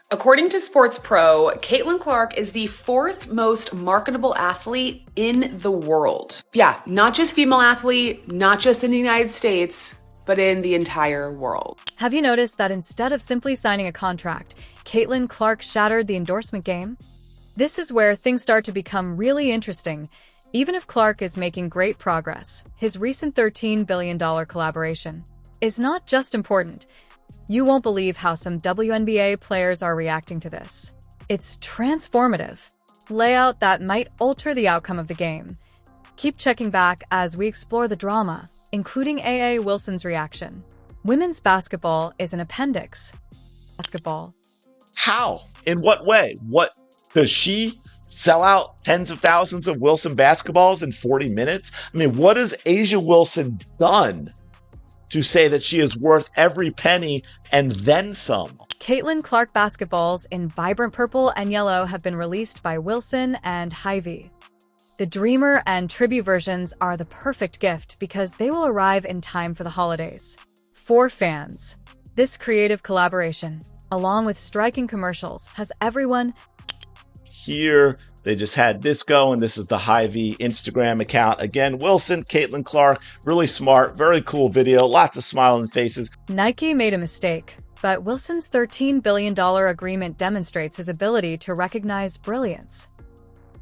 According to Sports Pro, Caitlin Clark is the fourth most marketable athlete in the world. Yeah, not just female athlete, not just in the United States, but in the entire world. Have you noticed that instead of simply signing a contract, Caitlin Clark shattered the endorsement game? This is where things start to become really interesting. Even if Clark is making great progress, his recent $13 billion collaboration is not just important. You won't believe how some WNBA players are reacting to this. It's transformative. Layout that might alter the outcome of the game. Keep checking back as we explore the drama, including A.A. Wilson's reaction. Women's basketball is an appendix. Basketball. How? In what way? What does she sell out tens of thousands of Wilson basketballs in 40 minutes? I mean, what has A'ja Wilson done to say that she is worth every penny and then some? Caitlin Clark basketballs in vibrant purple and yellow have been released by Wilson and Hy-Vee. The Dreamer and Tribute versions are the perfect gift because they will arrive in time for the holidays. For fans, this creative collaboration, along with striking commercials, has everyone. Here, they just had this go, and this is the Hy-Vee Instagram account. Again, Wilson, Caitlin Clark, really smart, very cool video, lots of smiling faces. Nike made a mistake, but Wilson's $13 billion agreement demonstrates his ability to recognize brilliance.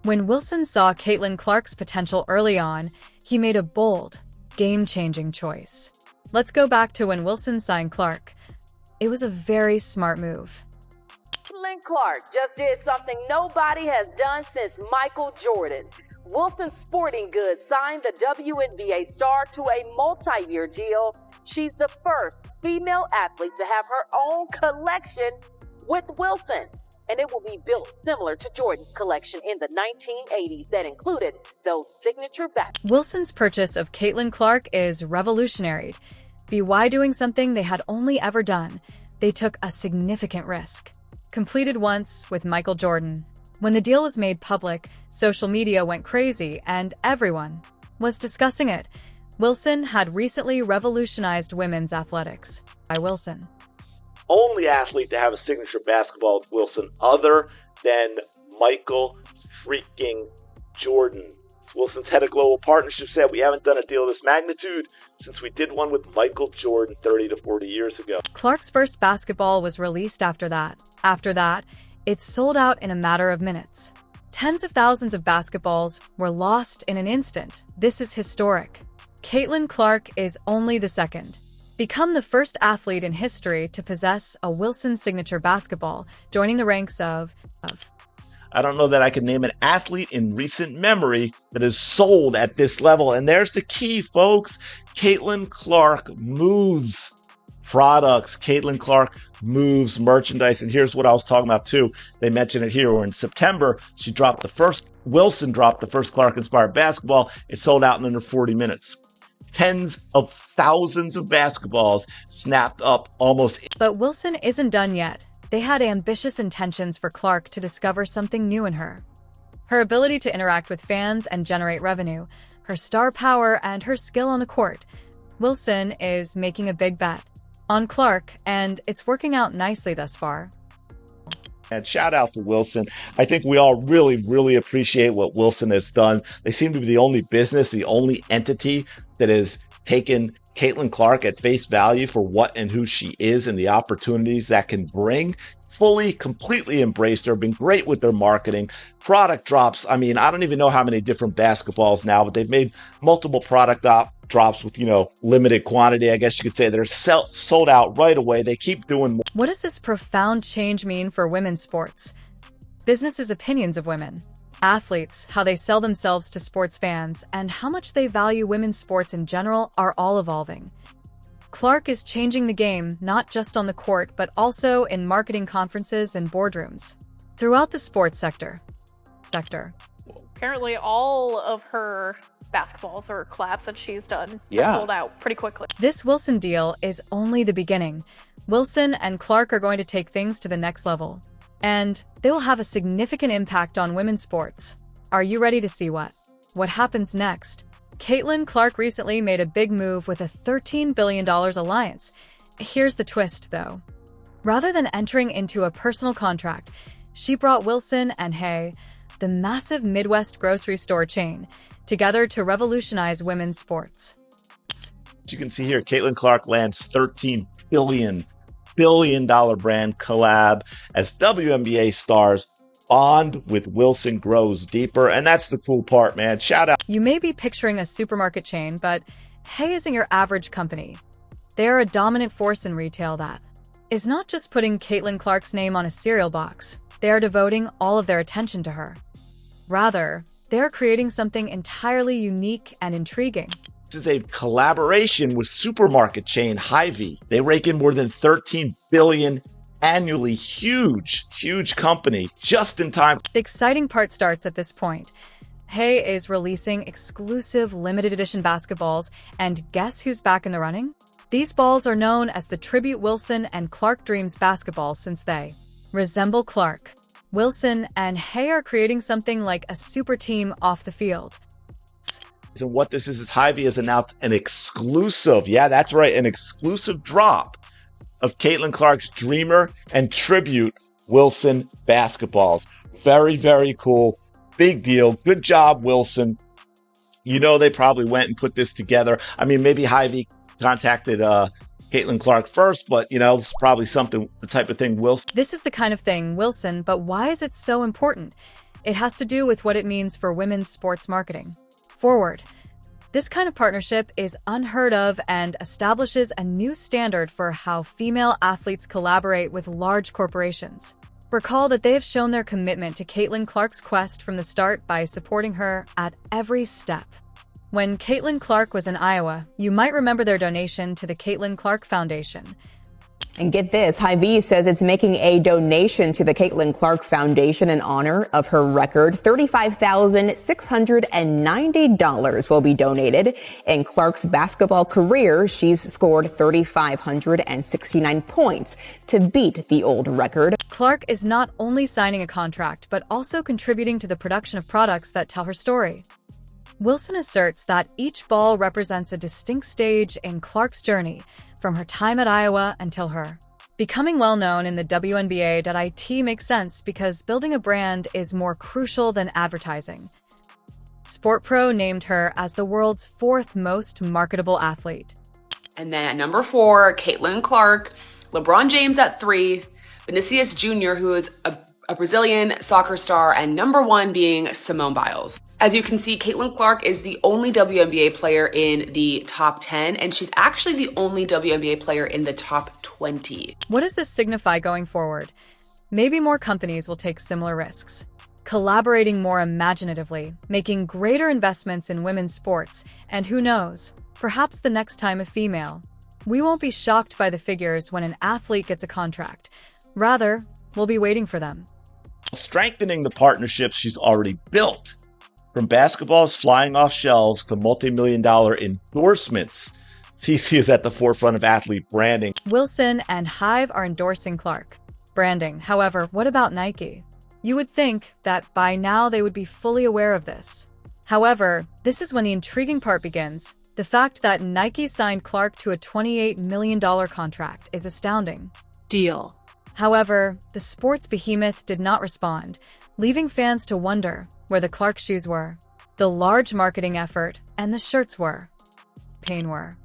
When Wilson saw Caitlin Clark's potential early on, he made a bold, game-changing choice. Let's go back to when Wilson signed Clark. It was a very smart move. Caitlin Clark just did something nobody has done since Michael Jordan. Wilson Sporting Goods signed the WNBA star to a multi-year deal. She's the first female athlete to have her own collection with Wilson, and it will be built similar to Jordan's collection in the 1980s that included those signature bags. Wilson's purchase of Caitlin Clark is revolutionary. BY doing something they had only ever done. They took a significant risk. Completed once with Michael Jordan. When the deal was made public, social media went crazy and everyone was discussing it. Wilson had recently revolutionized women's athletics. By Wilson. Only athlete to have a signature basketball with Wilson other than Michael freaking Jordan. Wilson's head of global partnership said, "We haven't done a deal of this magnitude since we did one with Michael Jordan 30 to 40 years ago." Clark's first basketball was released after that. After that, it sold out in a matter of minutes. Tens of thousands of basketballs were lost in an instant. This is historic. Caitlin Clark is only the second. Become the first athlete in history to possess a Wilson signature basketball, joining the ranks of I don't know that I can name an athlete in recent memory that is sold at this level. And there's the key, folks. Caitlin Clark moves products. Caitlin Clark moves merchandise. And here's what I was talking about too. They mentioned it here. Where in September, Wilson dropped the first Clark-inspired basketball. It sold out in under 40 minutes. Tens of thousands of basketballs snapped up almost. But Wilson isn't done yet. They had ambitious intentions for Clark to discover something new in her. Her ability to interact with fans and generate revenue, her star power, and her skill on the court. Wilson is making a big bet on Clark, and it's working out nicely thus far. And shout out to Wilson. I think we all really, really appreciate what Wilson has done. They seem to be the only business, the only entity that has taken Caitlin Clark at face value for what and who she is and the opportunities that can bring. Fully, completely embraced her, been great with their marketing. Product drops. I mean, I don't even know how many different basketballs now, but they've made multiple product drops with, limited quantity. I guess you could say they're sold out right away. They keep doing more. What does this profound change mean for women's sports? Businesses' opinions of women. Athletes, how they sell themselves to sports fans, and how much they value women's sports in general are all evolving. Clark is changing the game, not just on the court, but also in marketing conferences and boardrooms. Throughout the sports sector. Apparently all of her basketballs or collabs that she's done Yeah. are sold out pretty quickly. This Wilson deal is only the beginning. Wilson and Clark are going to take things to the next level. And they will have a significant impact on women's sports. Are you ready to see what happens next? Caitlin Clark recently made a big move with a $13 billion alliance. Here's the twist, though. Rather than entering into a personal contract, she brought Wilson and Hay, the massive Midwest grocery store chain, together to revolutionize women's sports. As you can see here, Caitlin Clark lands $13 billion brand collab as WNBA stars bond with Wilson grows deeper. And that's the cool part, man. Shout out. You may be picturing a supermarket chain, but Hay isn't your average company. They are a dominant force in retail that is not just putting Caitlin Clark's name on a cereal box. They are devoting all of their attention to her. Rather, they are creating something entirely unique and intriguing. This is a collaboration with supermarket chain Hy-Vee. They rake in more than $13 billion annually. Huge company, just in time. The exciting part starts at this point. Hay is releasing exclusive limited edition basketballs, and guess who's back in the running? These balls are known as the Tribute Wilson and Clark Dreams basketballs since they resemble Clark. Wilson and Hay are creating something like a super team off the field. And what this is Hy-Vee has announced an exclusive, yeah, that's right, an exclusive drop of Caitlin Clark's Dreamer and Tribute Wilson basketballs. Very cool. Big deal. Good job, Wilson. You know, they probably went and put this together. I mean, maybe Hy-Vee contacted Caitlin Clark first, but you know, it's probably something, the type of thing Wilson. This is the kind of thing, Wilson, but why is it so important? It has to do with what it means for women's sports marketing. Forward. This kind of partnership is unheard of and establishes a new standard for how female athletes collaborate with large corporations. Recall that they have shown their commitment to Caitlin Clark's quest from the start by supporting her at every step. When Caitlin Clark was in Iowa, you might remember their donation to the Caitlin Clark Foundation. And get this, Hy-Vee says it's making a donation to the Caitlin Clark Foundation in honor of her record. $35,690 will be donated. In Clark's basketball career, she's scored 3,569 points to beat the old record. Clark is not only signing a contract, but also contributing to the production of products that tell her story. Wilson asserts that each ball represents a distinct stage in Clark's journey, from her time at Iowa until her becoming well-known in the WNBA. It makes sense because building a brand is more crucial than advertising. SportPro named her as the world's fourth most marketable athlete. And then at number 4, Caitlin Clark, LeBron James at 3, Vinicius Jr., who is a Brazilian soccer star, and number 1 being Simone Biles. As you can see, Caitlin Clark is the only WNBA player in the top 10, and she's actually the only WNBA player in the top 20. What does this signify going forward? Maybe more companies will take similar risks, collaborating more imaginatively, making greater investments in women's sports, and who knows, perhaps the next time a female. We won't be shocked by the figures when an athlete gets a contract. Rather, we'll be waiting for them. Strengthening the partnerships she's already built. From basketballs flying off shelves to multi-million-dollar endorsements, CC is at the forefront of athlete branding. Wilson and Hive are endorsing Clark. Branding. However, what about Nike? You would think that by now they would be fully aware of this. However, this is when the intriguing part begins. The fact that Nike signed Clark to a $28 million contract is astounding. Deal. However, the sports behemoth did not respond, leaving fans to wonder where the Clark shoes were, the large marketing effort, and the shirts were. Pain were.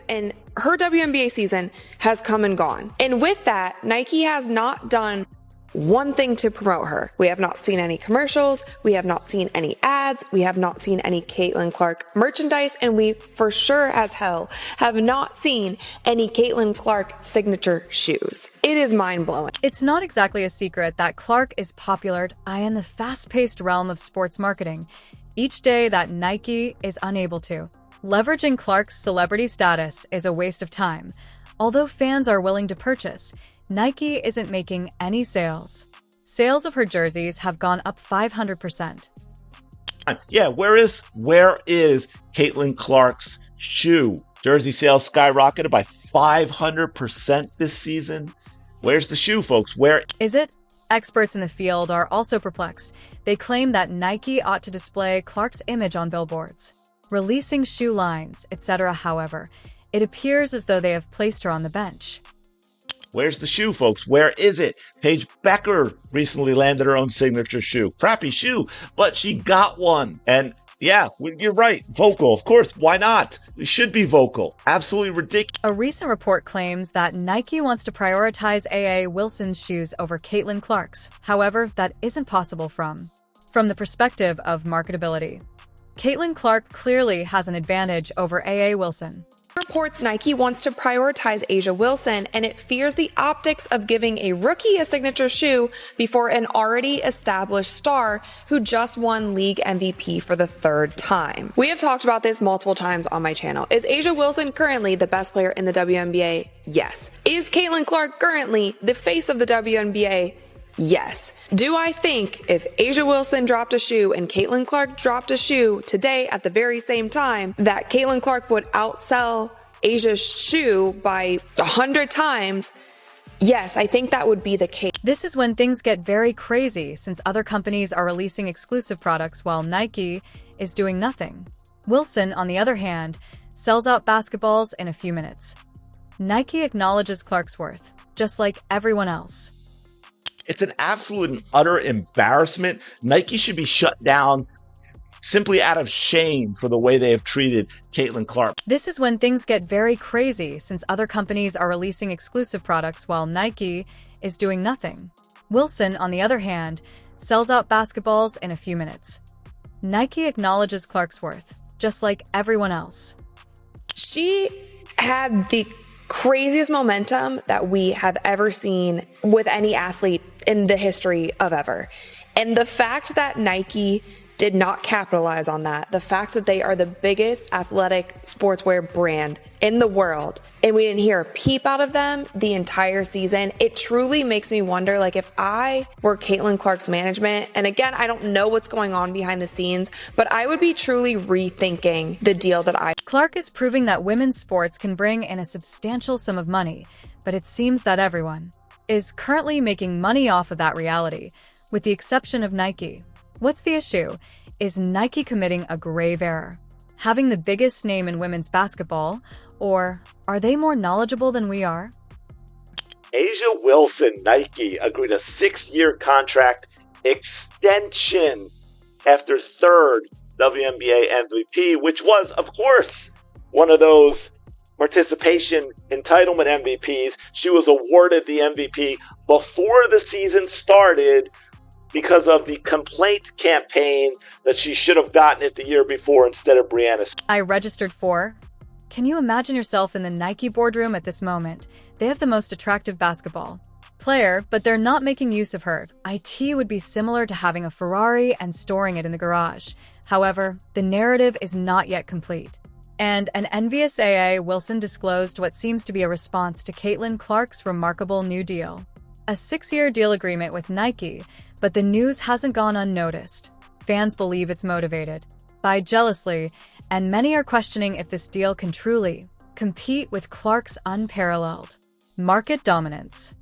And her WNBA season has come and gone. And with that, Nike has not done one thing to promote her. We have not seen any commercials. We have not seen any ads. We have not seen any Caitlin Clark merchandise. And we for sure as hell have not seen any Caitlin Clark signature shoes. It is mind blowing. It's not exactly a secret that Clark is popular in the fast-paced realm of sports marketing. Each day that Nike is unable to. Leveraging Clark's celebrity status is a waste of time. Although fans are willing to purchase, Nike isn't making any sales. Sales of her jerseys have gone up 500%. Yeah, where is Caitlin Clark's shoe? Jersey sales skyrocketed by 500% this season. Where's the shoe, folks? Where is it? Experts in the field are also perplexed. They claim that Nike ought to display Clark's image on billboards, releasing shoe lines, etc. However, it appears as though they have placed her on the bench. Where's the shoe, folks? Where is it? Paige Becker recently landed her own signature shoe. Crappy shoe, but she got one. And yeah, you're right. Vocal. Of course. Why not? We should be vocal. Absolutely ridiculous. A recent report claims that Nike wants to prioritize A.A. Wilson's shoes over Caitlin Clark's. However, that isn't possible from the perspective of marketability. Caitlin Clark clearly has an advantage over A.A. Wilson. Reports Nike wants to prioritize A'ja Wilson, and it fears the optics of giving a rookie a signature shoe before an already established star who just won league MVP for the third time. We have talked about this multiple times on my channel. Is A'ja Wilson currently the best player in the WNBA? Yes. Is Caitlin Clark currently the face of the WNBA? Yes. Do I think if A'ja Wilson dropped a shoe and Caitlin Clark dropped a shoe today at the very same time, that Caitlin Clark would outsell A'ja's shoe by 100 times? Yes, I think that would be the case. This is when things get very crazy since other companies are releasing exclusive products while Nike is doing nothing. Wilson, on the other hand, sells out basketballs in a few minutes. Nike acknowledges Clark's worth, just like everyone else. It's an absolute and utter embarrassment. Nike should be shut down simply out of shame for the way they have treated Caitlin Clark. This is when things get very crazy since other companies are releasing exclusive products while Nike is doing nothing. Wilson, on the other hand, sells out basketballs in a few minutes. Nike acknowledges Clark's worth, just like everyone else. She had the craziest momentum that we have ever seen with any athlete in the history of ever. And the fact that Nike did not capitalize on that, the fact that they are the biggest athletic sportswear brand in the world, and we didn't hear a peep out of them the entire season, it truly makes me wonder, like, if I were Caitlin Clark's management, and again, I don't know what's going on behind the scenes, but I would be truly rethinking the deal that Clark is proving that women's sports can bring in a substantial sum of money, but it seems that everyone is currently making money off of that reality, with the exception of Nike. What's the issue? Is Nike committing a grave error? Having the biggest name in women's basketball? Or are they more knowledgeable than we are? A'ja Wilson, Nike, agreed a 6-year contract extension after third WNBA MVP, which was, of course, one of those participation entitlement MVPs. She was awarded the MVP before the season started because of the complaint campaign that she should have gotten it the year before instead of Brianna. I registered for. Can you imagine yourself in the Nike boardroom at this moment? They have the most attractive basketball player, but they're not making use of her. IT would be similar to having a Ferrari and storing it in the garage. However, the narrative is not yet complete. And an envious A.A. Wilson disclosed what seems to be a response to Caitlin Clark's remarkable new deal. A 6-year deal agreement with Nike, but the news hasn't gone unnoticed. Fans believe it's motivated by jealousy, and many are questioning if this deal can truly compete with Clark's unparalleled market dominance.